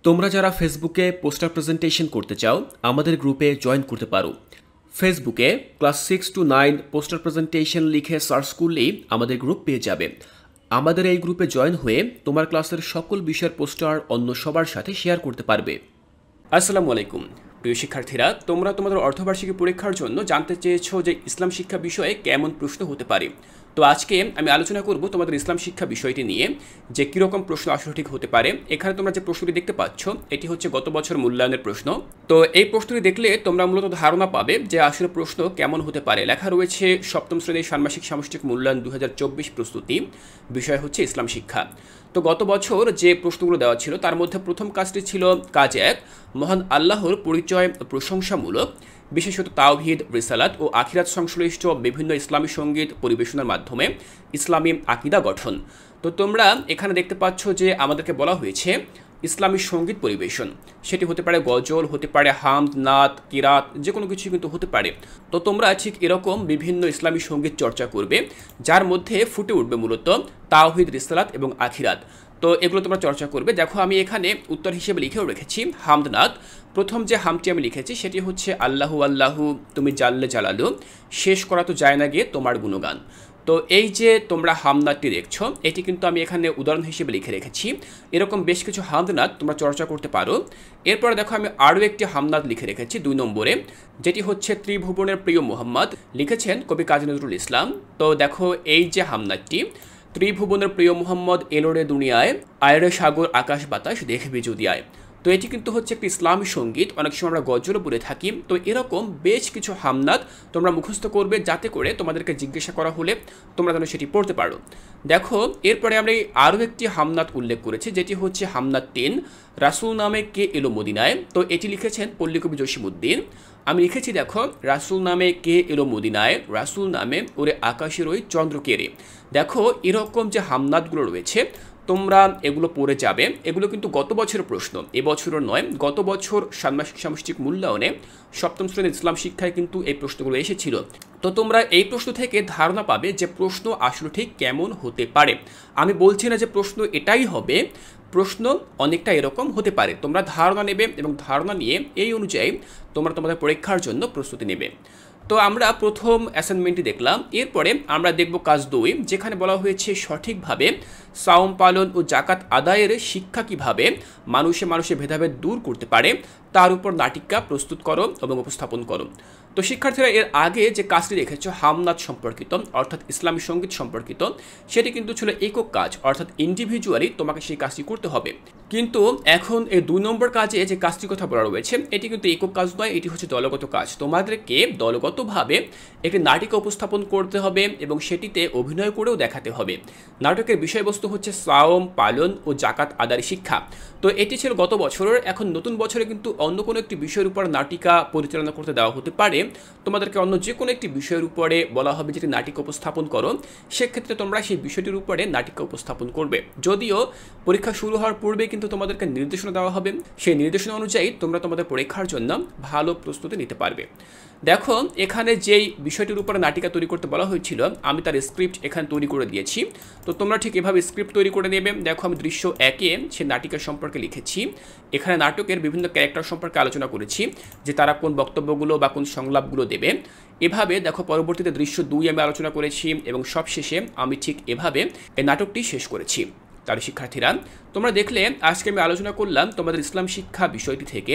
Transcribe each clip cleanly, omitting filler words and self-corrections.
তোমরা যারা ফেসবুকে পোস্টার প্রেজেন্টেশন করতে চাও আমাদের গ্রুপে জয়েন করতে পারো। ফেসবুকে ক্লাস 6 to 9 পোস্টার প্রেজেন্টেশন লিখে সার্চ করলেই আমাদের গ্রুপ পেয়ে যাবে। আমাদের এই গ্রুপে জয়েন হয়ে তোমার ক্লাসের সকল বিষয়ের পোস্টার অন্য সবার সাথে শেয়ার করতে পারবে। আসসালামু আলাইকুম প্রিয় শিক্ষার্থীরা, তোমরা তোমাদের অর্ধবার্ষিকী পরীক্ষার জন্য জানতে চেয়েছো যে ইসলাম শিক্ষা বিষয়ে কেমন প্রশ্ন হতে পারে। তো আজকে আমি আলোচনা করব তোমাদের ইসলাম শিক্ষা বিষয়টি নিয়ে, যে কীরকম প্রশ্ন আসলে ঠিক হতে পারে। এখানে তোমরা যে প্রশ্নটি দেখতে পাচ্ছ এটি হচ্ছে গত বছর মূল্যায়নের প্রশ্ন। তো এই প্রশ্নটি দেখলে তোমরা মূলত ধারণা পাবে যে আসলে প্রশ্ন কেমন হতে পারে। লেখা রয়েছে সপ্তম শ্রেণীর ষান্মাসিক সামষ্টিক মূল্যায়ন 2024 প্রস্তুতি, বিষয় হচ্ছে ইসলাম শিক্ষা। তো গত বছর যে প্রশ্নগুলো দেওয়া ছিল তার মধ্যে প্রথম কাজটি ছিল কাজ 1, মহান আল্লাহর পরিচয় প্রশংসামূলক, বিশেষত তাওহীদ, রিসালাত ও আখিরাত সংশ্লিষ্ট বিভিন্ন ইসলামী সঙ্গীত পরিবেশনার মাধ্যমে ইসলামী আকিদা গঠন। তো তোমরা এখানে দেখতে পাচ্ছ যে আমাদেরকে বলা হয়েছে ইসলামী সঙ্গীত পরিবেশন, সেটি হতে পারে গজল, হতে পারে হামদ, নাত, কিরাত, যে কোনো কিছু কিন্তু হতে পারে। তো তোমরা ঠিক এরকম বিভিন্ন ইসলামী সঙ্গীত চর্চা করবে, যার মধ্যে ফুটে উঠবে মূলত তাওহীদ, রিসালাত এবং আখিরাত। তো এগুলো তোমরা চর্চা করবে। দেখো আমি এখানে উত্তর হিসেবে লিখেও রেখেছি হামদ নাত। প্রথম যে হামটি আমি লিখেছি সেটি হচ্ছে আল্লাহু আল্লাহু তুমি জাল্লে জালালু, শেষ করা তো যায় না গিয়ে তোমার গুণগান। তো এই যে তোমরা হামনাদটি দেখছো এটি কিন্তু আমি এখানে উদাহরণ হিসেবে লিখে রেখেছি। এরকম বেশ কিছু হামদনাদ তোমরা চর্চা করতে পারো। এরপরে দেখো আমি আরও একটি হামনাদ লিখে রেখেছি 2 নম্বরে, যেটি হচ্ছে ত্রিভুবনের প্রিয় মোহাম্মদ, লিখেছেন কবি কাজী নজরুল ইসলাম। তো দেখো এই যে হামনাদটি, ত্রিভুবনের প্রিয় মোহাম্মদ এলোরে দুনিয়ায়, আয়রে সাগর আকাশ বাতাস দেখবে যদি আয়। তো এটি কিন্তু হচ্ছে একটি ইসলামী সঙ্গীত, অনেক সময় আমরা গজলও বলে থাকি। তো এরকম বেশ কিছু হামনাদ তোমরা মুখস্থ করবে, যাতে করে তোমাদেরকে জিজ্ঞাসা করা হলে তোমরা যেন সেটি পড়তে পারো। দেখো এরপরে আমরা আরও একটি হামনাদ উল্লেখ করেছি, যেটি হচ্ছে হামনাদ 3, রাসূল নামে কে এলো মদিনায়। তো এটি লিখেছেন পল্লীকবি জসিমউদ্দিন। আমি লিখেছি দেখো রাসূল নামে কে এলো মদিনায়, রাসূল নামে ওরে আকাশের ওই চন্দ্র কেড়ে। দেখো এরকম যে হামনাদগুলো রয়েছে তোমরা এগুলো পড়ে যাবে। এগুলো কিন্তু গত বছরের প্রশ্ন, এবছরও নয়। গত বছর ষান্মাসিক সামষ্টিক মূল্যায়নে সপ্তম শ্রেণীর ইসলাম শিক্ষায় কিন্তু এই প্রশ্নগুলো এসেছিল। তো তোমরা এই প্রশ্ন থেকে ধারণা পাবে যে প্রশ্ন আসলে ঠিক কেমন হতে পারে। আমি বলছি না যে প্রশ্ন এটাই হবে, প্রশ্ন অনেকটা এরকম হতে পারে। তোমরা ধারণা নেবে এবং ধারণা নিয়ে এই অনুযায়ী তোমরা তোমাদের পরীক্ষার জন্য প্রস্তুতি নেবে। তো আমরা প্রথম অ্যাসাইনমেন্টটি দেখলাম। এরপরে আমরা দেখব কাজ 2, যেখানে বলা হয়েছে সঠিকভাবে সাওম পালন ও জাকাত আদায়ের শিক্ষা কিভাবে মানুষে মানুষে ভেদাভেদ দূর করতে পারে তার উপর নাটিকা প্রস্তুত করো এবং উপস্থাপন করো। তো শিক্ষার্থীরা এর আগে যে কাজটি দেখেছ হামনাদ সম্পর্কিত, অর্থাৎ ইসলামী সঙ্গীত সম্পর্কিত, সেটি কিন্তু ছিল একক কাজ, অর্থাৎ ইন্ডিভিজুয়ালি তোমাকে সেই কাজটি করতে হবে। কিন্তু এখন এই 2 নম্বর কাজে যে কাজটির কথা বলা রয়েছে এটি কিন্তু একক কাজ নয়, এটি হচ্ছে দলগত কাজ। তোমাদেরকে দলগতভাবে একটি নাটিকা উপস্থাপন করতে হবে এবং সেটিতে অভিনয় করেও দেখাতে হবে। নাটকের বিষয়বস্তু হচ্ছে সাওম পালন ও জাকাত আদায়ের শিক্ষা। তো এটি ছিল গত বছরের। এখন নতুন বছরে কিন্তু অন্য কোনো একটি বিষয়ের উপর নাটিকা পরিচালনা করতে দেওয়া হতে পারে। তোমাদেরকে অন্য যে কোনো একটি বিষয়ের উপরে বলা হবে যেটি নাটিকা উপস্থাপন করো, সেক্ষেত্রে তোমরা সেই বিষয়টির উপরে নাটিকা উপস্থাপন করবে। যদিও পরীক্ষা শুরু হওয়ার পূর্বে কিন্তু তোমাদেরকে নির্দেশনা দেওয়া হবে, সেই নির্দেশনা অনুযায়ী তোমরা তোমাদের পরীক্ষার জন্য ভালো প্রস্তুতি নিতে পারবে। দেখো এখানে যেই বিষয়টির উপরে নাটিকা তৈরি করতে বলা হয়েছিল আমি তার স্ক্রিপ্ট এখানে তৈরি করে দিয়েছি। তো তোমরা ঠিক এভাবে স্ক্রিপ্ট তৈরি করে নেবে। দেখো আমি দৃশ্য 1-এ সে নাটিকা সম্পর্কে লিখেছি। এখানে নাটকের বিভিন্ন ক্যারেক্টার সম্পর্কে আলোচনা করেছি, যে তারা কোন বক্তব্যগুলো বা কোন সংলাপগুলো দেবে। এভাবে দেখো পরবর্তীতে দৃশ্য 2 আমি আলোচনা করেছি এবং সবশেষে আমি ঠিক এভাবে এই নাটকটি শেষ করেছি। তার শিক্ষার্থীরা তোমরা দেখলে আজকে আমি আলোচনা করলাম তোমাদের ইসলাম শিক্ষা বিষয়টি থেকে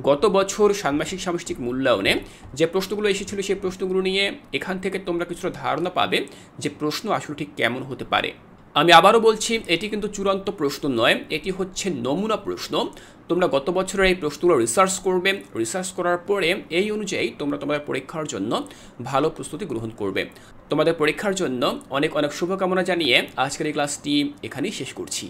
গত বছর ষান্মাসিক সামষ্টিক মূল্যায়নে যে প্রশ্নগুলো এসেছিল সেই প্রশ্নগুলো নিয়ে। এখান থেকে তোমরা কিছুটা ধারণা পাবে যে প্রশ্ন আসলে ঠিক কেমন হতে পারে। আমি আবারও বলছি এটি কিন্তু চূড়ান্ত প্রশ্ন নয়, এটি হচ্ছে নমুনা প্রশ্ন। তোমরা গত বছরের এই প্রশ্নগুলো রিসার্চ করবে, রিসার্চ করার পরে এই অনুযায়ী তোমরা তোমাদের পরীক্ষার জন্য ভালো প্রস্তুতি গ্রহণ করবে। তোমাদের পরীক্ষার জন্য অনেক অনেক শুভকামনা জানিয়ে আজকের এই ক্লাসটি এখানেই শেষ করছি।